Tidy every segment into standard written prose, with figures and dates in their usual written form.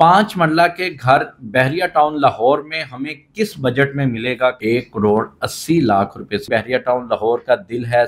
पांच मरला के घर बहरिया टाउन लाहौर में हमें किस बजट में मिलेगा? 1 करोड़ 80 लाख रुपए से। बहरिया टाउन लाहौर का दिल है।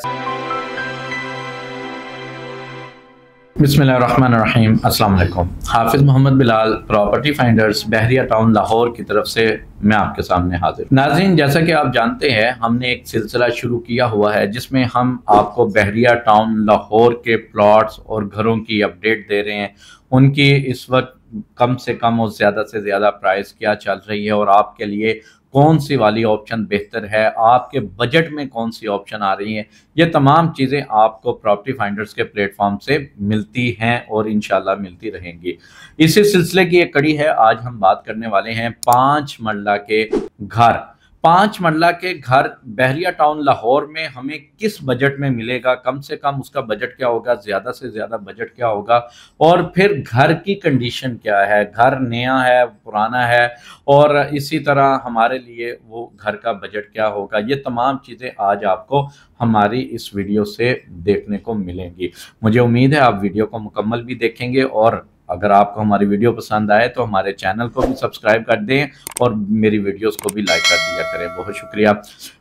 बिस्मिल्लाहिर्रहमानिर्रहीम। अस्सलाम वालेकुम। हाफिज मोहम्मद बिलाल, प्रॉपर्टी फाइंडर्स, बहरिया टाउन लाहौर की तरफ से मैं आपके सामने हाजिर। नाज़रीन, जैसा कि आप जानते हैं, हमने एक सिलसिला शुरू किया हुआ है जिसमें हम आपको बहरिया टाउन लाहौर के प्लॉट्स और घरों की अपडेट दे रहे हैं। उनकी इस वक्त कम से कम और ज़्यादा से ज़्यादा प्राइस क्या चल रही है और आपके लिए कौन सी वाली ऑप्शन बेहतर है, आपके बजट में कौन सी ऑप्शन आ रही है, ये तमाम चीज़ें आपको प्रॉपर्टी फाइंडर्स के प्लेटफॉर्म से मिलती हैं और इंशाल्लाह मिलती रहेंगी। इसी सिलसिले की एक कड़ी है। आज हम बात करने वाले हैं पांच मरला के घर। पांच मरला के घर बहरिया टाउन लाहौर में हमें किस बजट में मिलेगा? कम से कम उसका बजट क्या होगा, ज़्यादा से ज़्यादा बजट क्या होगा, और फिर घर की कंडीशन क्या है, घर नया है, पुराना है, और इसी तरह हमारे लिए वो घर का बजट क्या होगा, ये तमाम चीज़ें आज आपको हमारी इस वीडियो से देखने को मिलेंगी। मुझे उम्मीद है आप वीडियो को मुकम्मल भी देखेंगे और अगर आपको हमारी वीडियो पसंद आए तो हमारे चैनल को भी सब्सक्राइब कर दें और मेरी वीडियोस को भी लाइक कर दिया करें। बहुत शुक्रिया।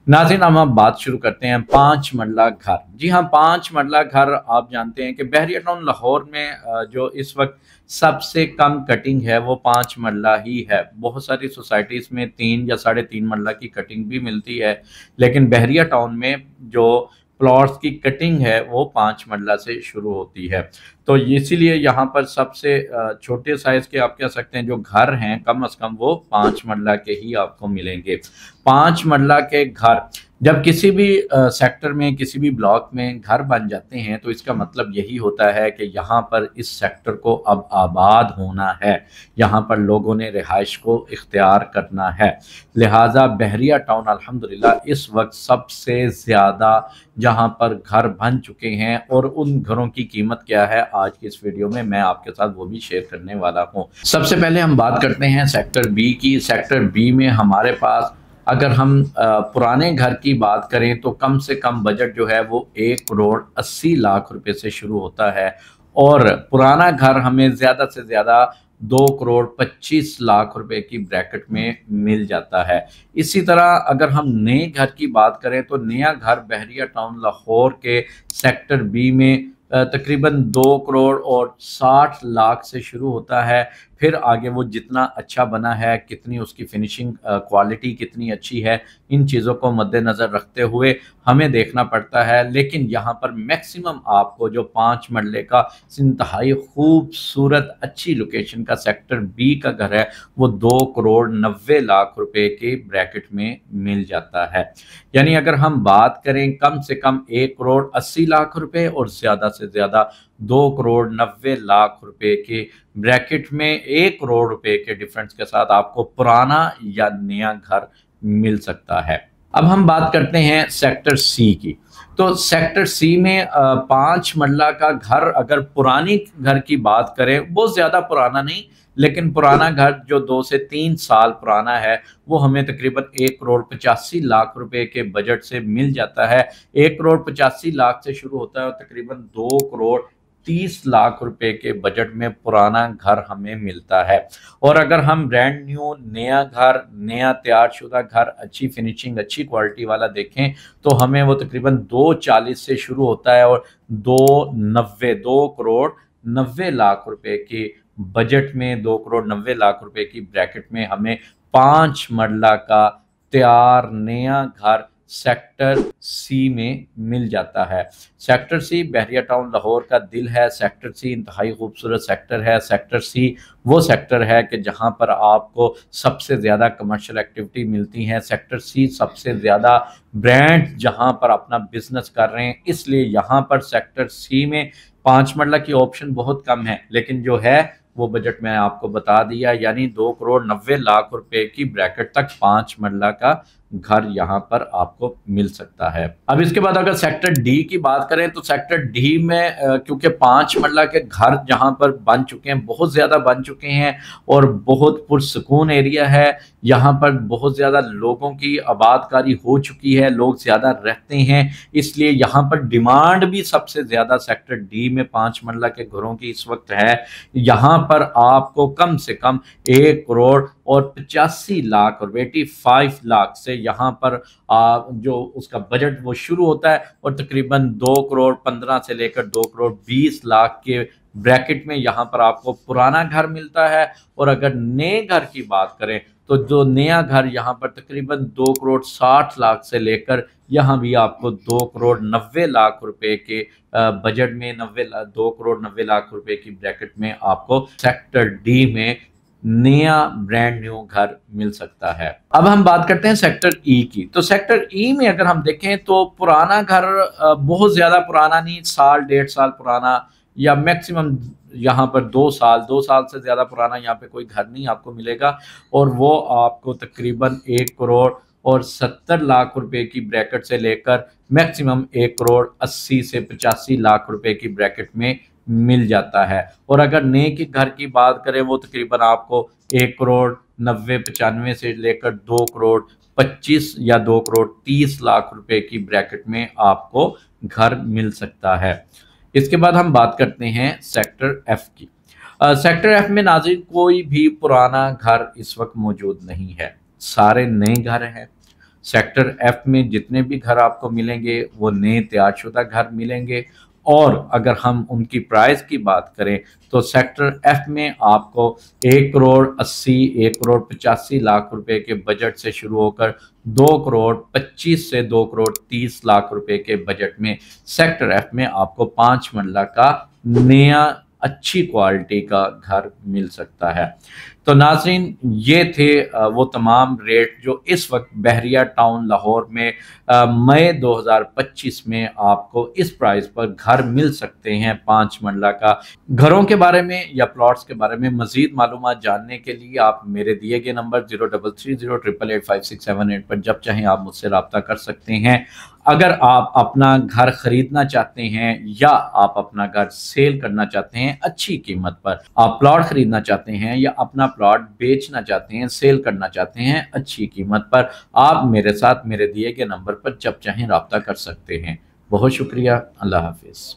नाज़रीन, हम बात शुरू करते हैं पांच मरला घर। जी हाँ, पांच मरला घर आप जानते हैं कि बहरिया टाउन लाहौर में जो इस वक्त सबसे कम कटिंग है वो पांच मरला ही है। बहुत सारी सोसाइटीज़ में 3 या 3.5 मरला की कटिंग भी मिलती है, लेकिन बहरिया टाउन में जो प्लॉट्स की कटिंग है वो पांच मरला से शुरू होती है। तो इसीलिए यहाँ पर सबसे छोटे साइज के आप कह सकते हैं जो घर हैं, कम से कम वो पांच मरला के ही आपको मिलेंगे। पांच मरला के घर जब किसी भी सेक्टर में, किसी भी ब्लॉक में घर बन जाते हैं तो इसका मतलब यही होता है कि यहाँ पर इस सेक्टर को अब आबाद होना है, यहाँ पर लोगों ने रिहाइश को इख्तियार करना है। लिहाजा बहरिया टाउन अल्हम्दुलिल्लाह इस वक्त सबसे ज़्यादा जहाँ पर घर बन चुके हैं, और उन घरों की कीमत क्या है आज की इस वीडियो में मैं आपके साथ वो भी शेयर करने वाला हूँ। सबसे पहले हम बात करते हैं सेक्टर बी की। सेक्टर बी में हमारे पास अगर हम पुराने घर की बात करें तो कम से कम बजट जो है वो 1 करोड़ 80 लाख रुपए से शुरू होता है, और पुराना घर हमें ज़्यादा से ज़्यादा 2 करोड़ 25 लाख रुपए की ब्रैकेट में मिल जाता है। इसी तरह अगर हम नए घर की बात करें तो नया घर बहरिया टाउन लाहौर के सेक्टर बी में तकरीबन 2 करोड़ 60 लाख से शुरू होता है। फिर आगे वो जितना अच्छा बना है, कितनी उसकी फिनिशिंग क्वालिटी कितनी अच्छी है, इन चीज़ों को मद्देनज़र रखते हुए हमें देखना पड़ता है। लेकिन यहाँ पर मैक्सिमम आपको जो पाँच मरले का इंतहाई खूबसूरत अच्छी लोकेशन का सेक्टर बी का घर है वो 2 करोड़ 90 लाख रुपए के ब्रैकेट में मिल जाता है। यानी अगर हम बात करें कम से कम 1 करोड़ 80 लाख रुपए और ज़्यादा से ज़्यादा 2 करोड़ 90 लाख रुपए के ब्रैकेट में 1 करोड़ रुपए के डिफरेंस के साथ आपको पुराना या नया घर मिल सकता है। अब हम बात करते हैं सेक्टर सी की। तो सेक्टर सी में पांच मरला का घर, अगर पुरानी घर की बात करें, बहुत ज़्यादा पुराना नहीं, लेकिन पुराना घर जो 2 से 3 साल पुराना है वो हमें तकरीबन 1 करोड़ 85 लाख रुपए के बजट से मिल जाता है। 1 करोड़ 85 लाख से शुरू होता है और तकरीबन 2 करोड़ 30 लाख रुपए के बजट में पुराना घर हमें मिलता है। और अगर हम ब्रांड न्यू नया घर, नया तैयारशुदा घर, अच्छी फिनिशिंग, अच्छी क्वालिटी वाला देखें तो हमें वो तकरीबन 240 से शुरू होता है और 2 करोड़ 90 लाख रुपए के बजट में, 2 करोड़ 90 लाख रुपए की ब्रैकेट में हमें पांच मरला का तैयार नया घर सेक्टर सी में मिल जाता है। सेक्टर सी बहरिया टाउन लाहौर का दिल है। सेक्टर सी इंतहाई खूबसूरत सेक्टर है। सेक्टर सी वो सेक्टर है कि जहां पर आपको सबसे ज़्यादा कमर्शियल एक्टिविटी मिलती हैं। सेक्टर सी सबसे ज़्यादा ब्रांड जहां पर अपना बिजनेस कर रहे हैं, इसलिए यहाँ पर सेक्टर सी में पाँच मरला की ऑप्शन बहुत कम है, लेकिन जो है वो बजट मैंने आपको बता दिया, यानी 2 करोड़ 90 लाख रुपए की ब्रैकेट तक पांच मरला का घर यहाँ पर आपको मिल सकता है। अब इसके बाद अगर सेक्टर डी की बात करें तो सेक्टर डी में क्योंकि 5 मरला के घर जहाँ पर बन चुके हैं, बहुत ज़्यादा बन चुके हैं और बहुत पुरसकून एरिया है, यहाँ पर बहुत ज़्यादा लोगों की आबादकारी हो चुकी है, लोग ज़्यादा रहते हैं, इसलिए यहाँ पर डिमांड भी सबसे ज़्यादा सेक्टर डी में 5 मरला के घरों की इस वक्त है। यहाँ पर आपको कम से कम 1 करोड़ और 85 लाख और 85 लाख से यहाँ पर जो उसका बजट वो शुरू होता है और तकरीबन 2 करोड़ 15 से लेकर 2 करोड़ 20 लाख के ब्रैकेट में यहाँ पर आपको पुराना घर मिलता है। और अगर नए घर की बात करें तो जो नया घर यहाँ पर तकरीबन 2 करोड़ 60 लाख से लेकर यहाँ भी आपको 2 करोड़ 90 लाख रुपए के बजट में 2 करोड़ 90 लाख रुपए की ब्रैकेट में आपको सेक्टर डी में नया ब्रांड न्यू घर मिल सकता है। अब हम बात करते हैं सेक्टर ई की। तो सेक्टर ई में अगर हम देखें तो पुराना घर बहुत ज्यादा पुराना नहीं, साल 1.5 साल पुराना या मैक्सिमम यहाँ पर 2 साल से ज़्यादा पुराना यहाँ पे कोई घर नहीं आपको मिलेगा और वो आपको तकरीबन 1 करोड़ और 70 लाख रुपए की ब्रैकेट से लेकर मैक्सिमम 1 करोड़ 80 से 85 लाख रुपए की ब्रैकेट में मिल जाता है। और अगर नए के घर की बात करें वो तकरीबन आपको 1 करोड़ 90-95 से लेकर 2 करोड़ 25 या 2 करोड़ 30 लाख रुपए की ब्रैकेट में आपको घर मिल सकता है। इसके बाद हम बात करते हैं सेक्टर एफ की। सेक्टर एफ में नाज़रीन कोई भी पुराना घर इस वक्त मौजूद नहीं है, सारे नए घर हैं। सेक्टर एफ में जितने भी घर आपको मिलेंगे वो नए तैयारशुदा घर मिलेंगे। और अगर हम उनकी प्राइस की बात करें तो सेक्टर एफ में आपको 1 करोड़ 80, 1 करोड़ 85 लाख रुपए के बजट से शुरू होकर 2 करोड़ 25 से 2 करोड़ 30 लाख रुपए के बजट में सेक्टर एफ में आपको 5 मरला का नया अच्छी क्वालिटी का घर मिल सकता है। तो नाज़रीन ये थे वो तमाम रेट जो इस वक्त बहरिया टाउन लाहौर में मई 2025 में आपको इस प्राइस पर घर मिल सकते हैं। 5 मरला का घरों के बारे में या प्लॉट्स के बारे में मजीद मालूमात जानने के लिए आप मेरे दिए गए नंबर 0330888678 पर जब चाहें आप मुझसे रब्ता कर सकते हैं। अगर आप अपना घर खरीदना चाहते हैं या आप अपना घर सेल करना चाहते हैं अच्छी कीमत पर, आप प्लॉट खरीदना चाहते हैं या अपना प्लॉट बेचना चाहते हैं, सेल करना चाहते हैं अच्छी कीमत पर, आप मेरे साथ मेरे दिए गए नंबर पर जब चाहें रब्ता कर सकते हैं। बहुत शुक्रिया। अल्लाह हाफिज।